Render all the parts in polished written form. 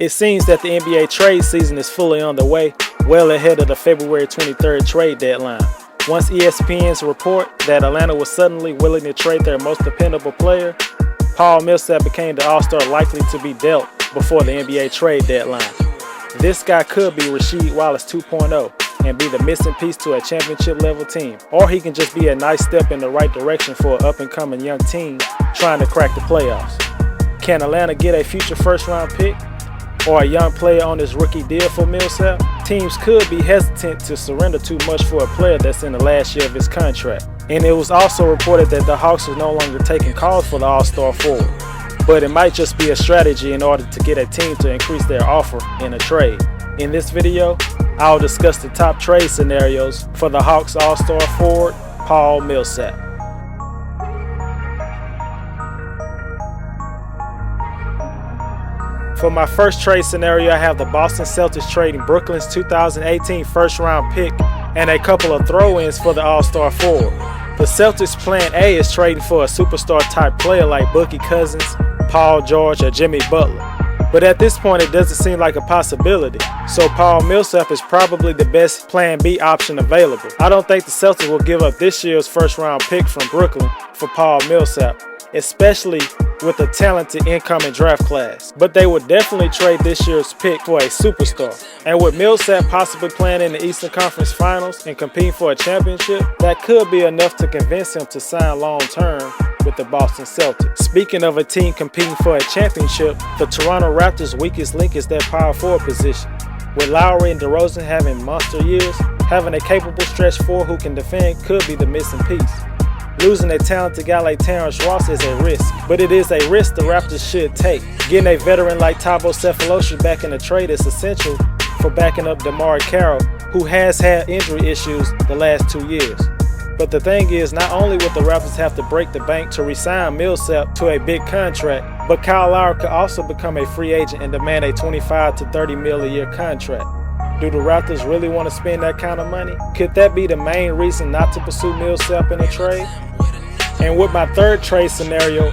It seems that the NBA trade season is fully underway, well ahead of the February 23rd trade deadline. Once ESPN's report that Atlanta was suddenly willing to trade their most dependable player, Paul Millsap became the All-Star likely to be dealt before the NBA trade deadline. This guy could be Rasheed Wallace 2.0 and be the missing piece to a championship-level team, or he can just be a nice step in the right direction for an up-and-coming young team trying to crack the playoffs. Can Atlanta get a future first-round pick or a young player on this rookie deal for Millsap? Teams could be hesitant to surrender too much for a player that's in the last year of his contract. And it was also reported that the Hawks are no longer taking calls for the All-Star forward, but it might just be a strategy in order to get a team to increase their offer in a trade. In this video, I'll discuss the top trade scenarios for the Hawks All-Star forward, Paul Millsap. For my first trade scenario, I have the Boston Celtics trading Brooklyn's 2018 first-round pick and a couple of throw-ins for the All-Star forward. The Celtics' plan A is trading for a superstar-type player like Boogie Cousins, Paul George, or Jimmy Butler. But at this point, it doesn't seem like a possibility, so Paul Millsap is probably the best plan B option available. I don't think the Celtics will give up this year's first-round pick from Brooklyn for Paul Millsap, especially with a talented incoming draft class. But they would definitely trade this year's pick for a superstar. And with Millsap possibly playing in the Eastern Conference Finals and competing for a championship, that could be enough to convince him to sign long-term with the Boston Celtics. Speaking of a team competing for a championship, the Toronto Raptors' weakest link is their power forward position. With Lowry and DeRozan having monster years, having a capable stretch four who can defend could be the missing piece. Losing a talented guy like Terrence Ross is a risk, but it is a risk the Raptors should take. Getting a veteran like Thabo Sefolosha back in the trade is essential for backing up DeMar Carroll, who has had injury issues the last 2 years. But the thing is, not only would the Raptors have to break the bank to re-sign Millsap to a big contract, but Kyle Lowry could also become a free agent and demand a $25 to $30 million a year contract. Do the Raptors really want to spend that kind of money? Could that be the main reason not to pursue Millsap in a trade? And with my third trade scenario,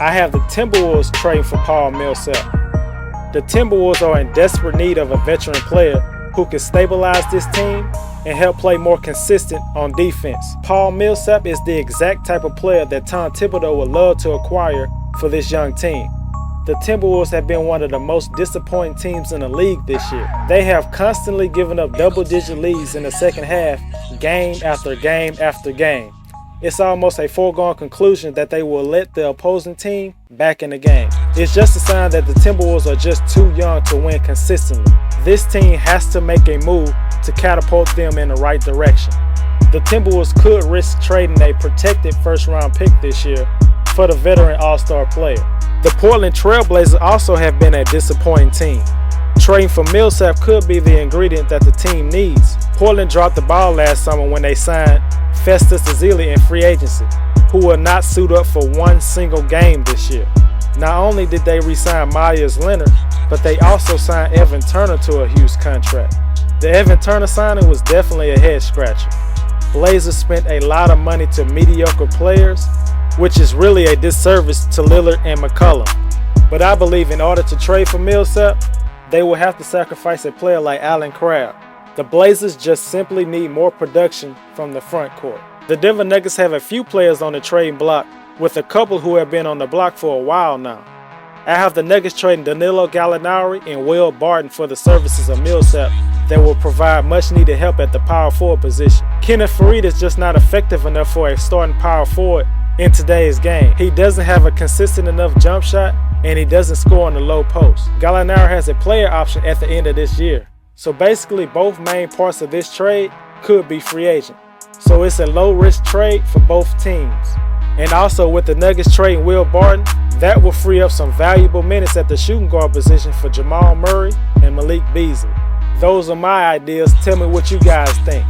I have the Timberwolves trading for Paul Millsap. The Timberwolves are in desperate need of a veteran player who can stabilize this team and help play more consistent on defense. Paul Millsap is the exact type of player that Tom Thibodeau would love to acquire for this young team. The Timberwolves have been one of the most disappointing teams in the league this year. They have constantly given up double-digit leads in the second half, game after game after game. It's almost a foregone conclusion that they will let the opposing team back in the game. It's just a sign that the Timberwolves are just too young to win consistently. This team has to make a move to catapult them in the right direction. The Timberwolves could risk trading a protected first-round pick this year for the veteran All-Star player. The Portland Trail Blazers also have been a disappointing team. Trading for Millsap could be the ingredient that the team needs. Portland dropped the ball last summer when they signed Festus Ezeli in free agency, who will not suit up for one single game this year. Not only did they re-sign Myers Leonard, but they also signed Evan Turner to a huge contract. The Evan Turner signing was definitely a head-scratcher. Blazers spent a lot of money to mediocre players, which is really a disservice to Lillard and McCollum. But I believe in order to trade for Millsap, they will have to sacrifice a player like Allen Crabbe. The Blazers just simply need more production from the front court. The Denver Nuggets have a few players on the trading block, with a couple who have been on the block for a while now. I have the Nuggets trading Danilo Gallinari and Will Barton for the services of Millsap that will provide much-needed help at the power forward position. Kenneth Faried is just not effective enough for a starting power forward in today's game. He doesn't have a consistent enough jump shot, and he doesn't score on the low post. Gallinari has a player option at the end of this year. So basically, both main parts of this trade could be free agent. So it's a low-risk trade for both teams. And also with the Nuggets trading Will Barton, that will free up some valuable minutes at the shooting guard position for Jamal Murray and Malik Beasley. Those are my ideas. Tell me what you guys think.